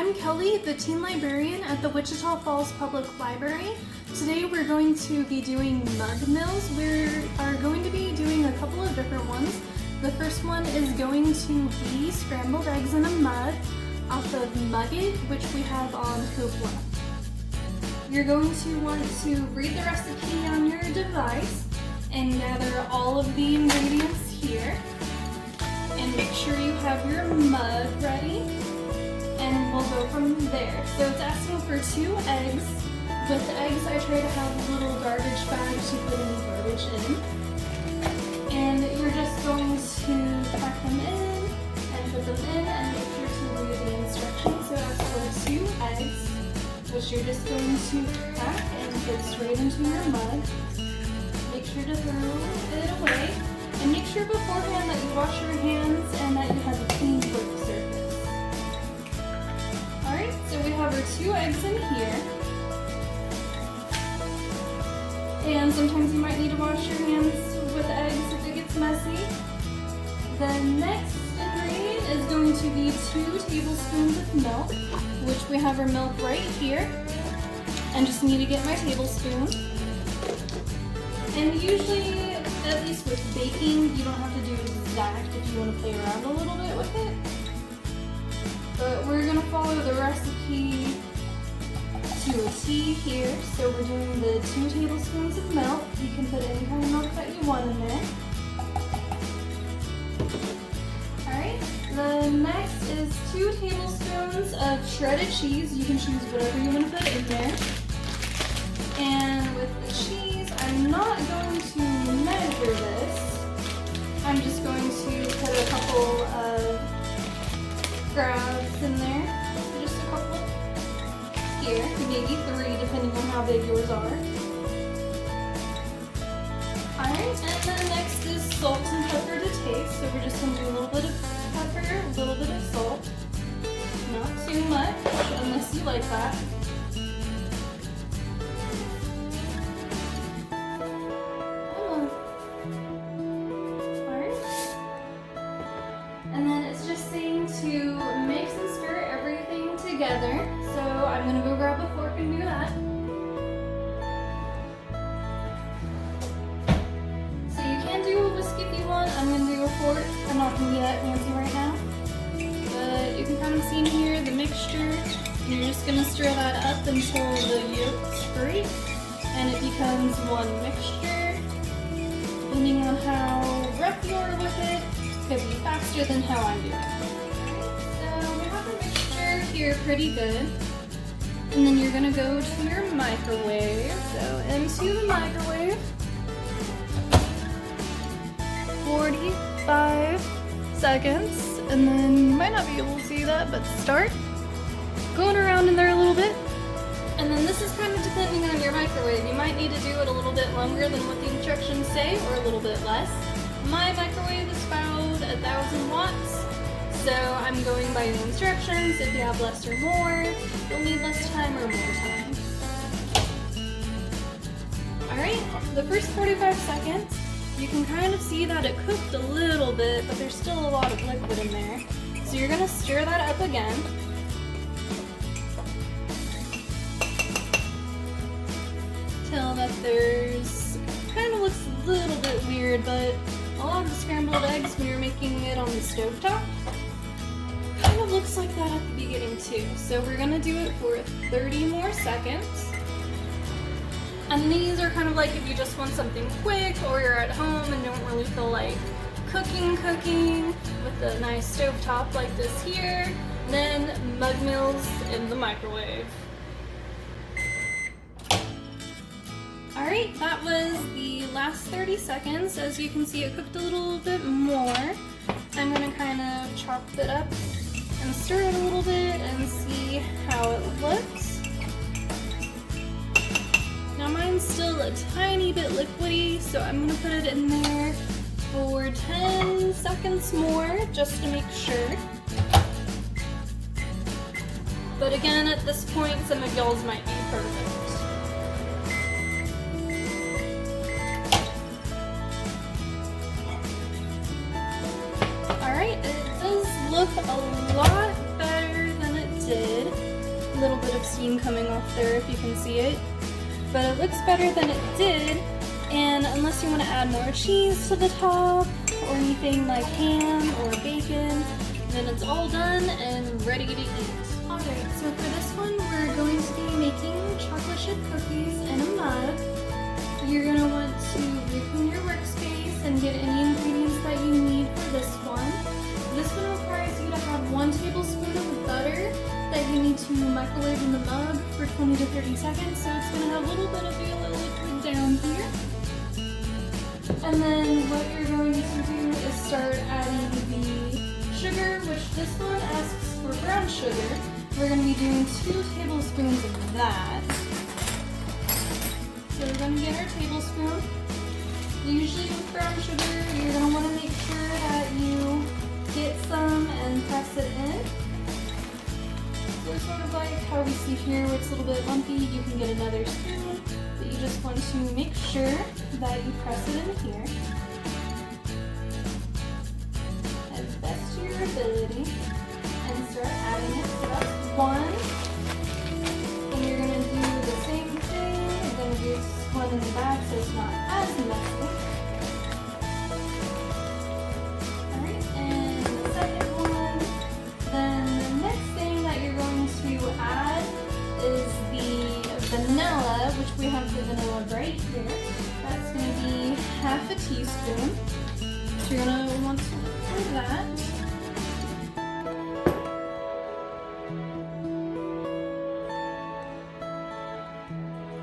I'm Kelly, the teen librarian at the Wichita Falls Public Library. Today we're going to be doing mug mills. We are going to be doing a couple of different ones. The first one is going to be scrambled eggs in a mug off of Mugget, which we have on Hoopla. You're going to want to read the recipe on your device and gather all of the ingredients here. And make sure you have your mug ready. And we'll go from there. So it's asking for 2 eggs. With the eggs, I try to have little garbage bags to put any garbage in. And you're just going to pack them in and put them in and make sure to read the instructions. So it asks for 2 eggs, which you're just going to pack and put straight into your mug. Make sure to throw it away. And make sure beforehand that you wash your hands and that you have a clean work surface. Alright, so we have our 2 eggs in here. And sometimes you might need to wash your hands with eggs if it gets messy. The next ingredient is going to be 2 tablespoons of milk, which we have our milk right here. And just need to get my tablespoon. And usually, at least with baking, you don't have to do exact if you want to play around a little bit with it. But we're going to follow the recipe to a T here. So we're doing the 2 tablespoons of milk. You can put any kind of milk that you want in there. Alright, the next is 2 tablespoons of shredded cheese. You can choose whatever you want to put in there. And with the cheese, I'm not going to measure this. I'm just going to put a couple of grabs in there, just a couple here, maybe 3 depending on how big yours are. Alright, and then next is salt and pepper to taste, so we're just going to do a little bit of pepper, a little bit of salt, not too much unless you like that. And then it's just saying to mix and stir everything together. So I'm going to go grab a fork and do that. So you can do a whisk if you want. I'm going to do a fork. I'm not going to be that fancy right now. But you can kind of see in here the mixture. And you're just going to stir that up until the yolks break. And it becomes one mixture. Depending on how rough you are with it, could be faster than how I'm doing it. So we have the mixture here pretty good. And then you're going to go to your microwave. So into the microwave. 45 seconds. And then you might not be able to see that, but start going around in there a little bit. And then this is kind of depending on your microwave. You might need to do it a little bit longer than what the instructions say, or a little bit less. My microwave is about 1,000 watts, so I'm going by the instructions. If you have less or more, you'll need less time or more time. Alright, the first 45 seconds, you can kind of see that it cooked a little bit, but there's still a lot of liquid in there. So you're going to stir that up again. Till that there's, kind of looks a little bit weird, but a lot of the scrambled eggs when you're making it on the stovetop kind of looks like that at the beginning too. So we're going to do it for 30 more seconds. And these are kind of like if you just want something quick or you're at home and don't really feel like cooking with a nice stovetop like this here, then mug mills in the microwave. Alright, that was the last 30 seconds. As you can see, it cooked a little bit more. I'm going to kind of chop it up and stir it a little bit and see how it looks. Now mine's still a tiny bit liquidy, so I'm going to put it in there for 10 seconds more just to make sure. But again, at this point, some of y'all's might be perfect. Alright, it does look a lot better than it did. little bit of steam coming off there if you can see it. But it looks better than it did, and unless you want to add more cheese to the top or anything like ham or bacon, then it's all done and ready to eat. Alright, so for this one we're going to be making chocolate chip cookies in a mug. You're going to want to reclean your workspace and get any ingredients that you need for this one. This one requires you to have 1 tablespoon of butter that you need to microwave in the mug for 20 to 30 seconds, so it's going to have a little bit of the liquid down here. And then what you're going to do is start adding the sugar, which this one asks for brown sugar. We're going to be doing 2 tablespoons of that. So we're going to get our tablespoon. Usually with brown sugar, you're going to want to make sure that you get some and press it in. So sort of like how we see here where it's a little bit lumpy, you can get another spoon, but you just want to make sure that you press it in here as best to your ability and start adding it. So that's 1. And you're going to do the same thing. You're going to do one in the back so it's not as messy. Alright, and the second one, then the next thing that you're going to add is the vanilla, which we have the vanilla right here. That's going to be half a teaspoon. So you're going to want to look for that.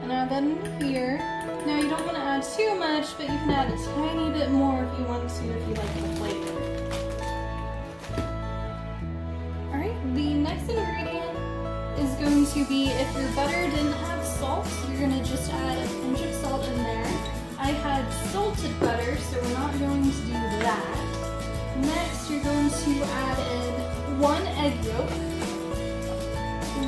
And add that in here. Now you don't want to add too much, but you can add a tiny bit more if you want to, if you like the flavor. Alright, the next ingredient is going to be, if your butter didn't have salt, you're going to just add a pinch of salt in there. I had salted butter, so we're not going to do that. Next, you're going to add in 1 egg yolk,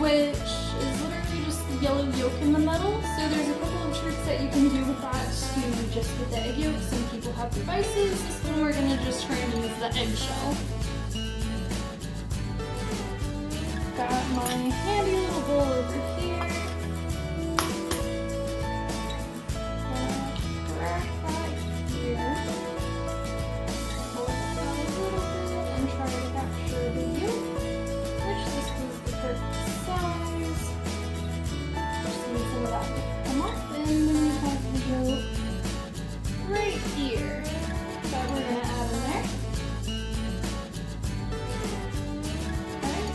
which is literally just the yellow yolk in the middle. So there's a couple of tricks that you can do with that to just get the egg yolk. Some people have devices. This one we're going to just try and use the eggshell. Got my handy little bowl over here. Crack that here. Pull it out a little bit and try to capture the yolk, which this was the perfect size. Just need some of that to come off, and then we have the yolk right here that we're going to add in there.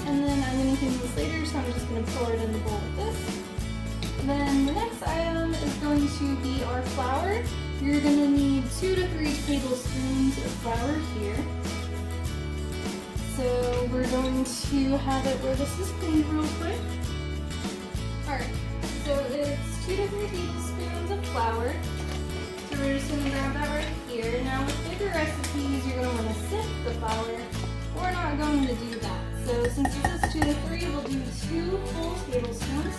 And then I'm going to do this later, so I'm just going to pour it in the bowl with this. Then the next item is going to be our flour. You're going to need 2 to 3 tablespoons of flour here. So we're going to have it where this is cleaned real quick. Alright, so it's 2 to 3 tablespoons of flour. So we're just going to grab that right here. Now with bigger recipes, you're going to want to sift the flour. We're not going to do that. So since this is 2 to 3, we'll do 2 full tablespoons.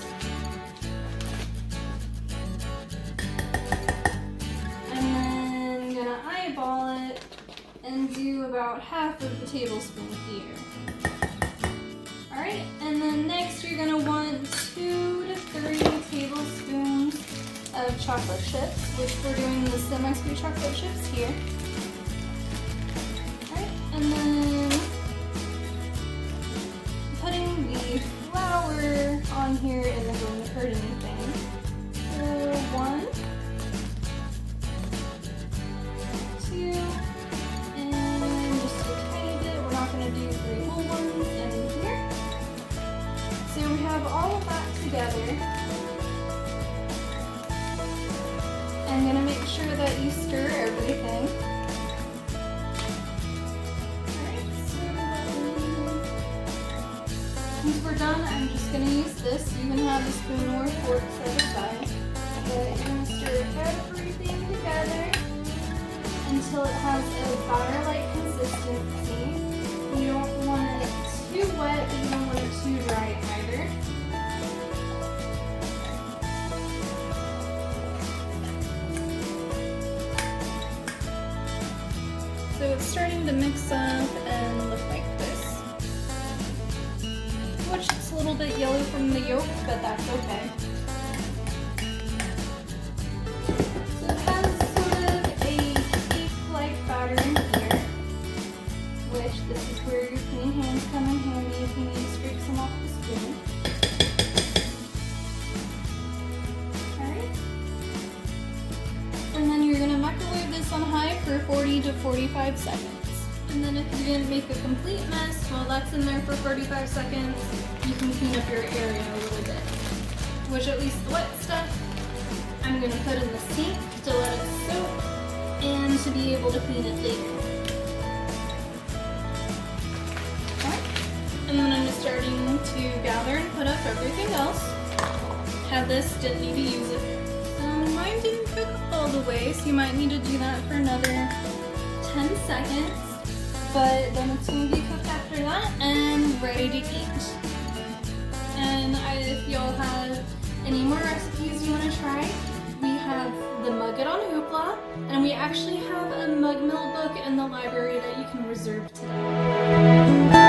And then I'm gonna eyeball it and do about half of the tablespoon here. Alright, and then next you're gonna want 2 to 3 tablespoons of chocolate chips, which we're doing the semi-sweet chocolate chips here. Alright, and then putting the flour on here isn't going to hurt anything. So 1, 2, and just a tiny bit. We're not going to do 3 whole ones in here. So we have all of that together. I'm going to make sure that you stir everything. Once we're done, I'm just going to use this. You can have a spoon or fork set aside. But you're going to stir everything together until it has a batter-like consistency. You don't want it too wet, but you don't want it too dry either. So it's starting to mix up and look like this. Which it's a little little bit yellow from the yolk, but that's okay. So it has sort of a cake-like pattern here, which this is where your clean hands come in handy if you need to scrape some off the spoon. Alright. And then you're going to microwave this on high for 40 to 45 seconds. And then if you didn't make a complete mess while that's in there for 45 seconds, you can clean up your area a little bit. Which at least the wet stuff, I'm going to put in the sink to let it soak and to be able to clean it later. Okay. And then I'm just starting to gather and put up everything else. Had this, didn't need to use it. Mine didn't cook all the way, so you might need to do that for another 10 seconds. But then it's going to be cooked after that and ready to eat. And if y'all have any more recipes you want to try, we have the Mug It on Hoopla, and we actually have a mug mill book in the library that you can reserve today.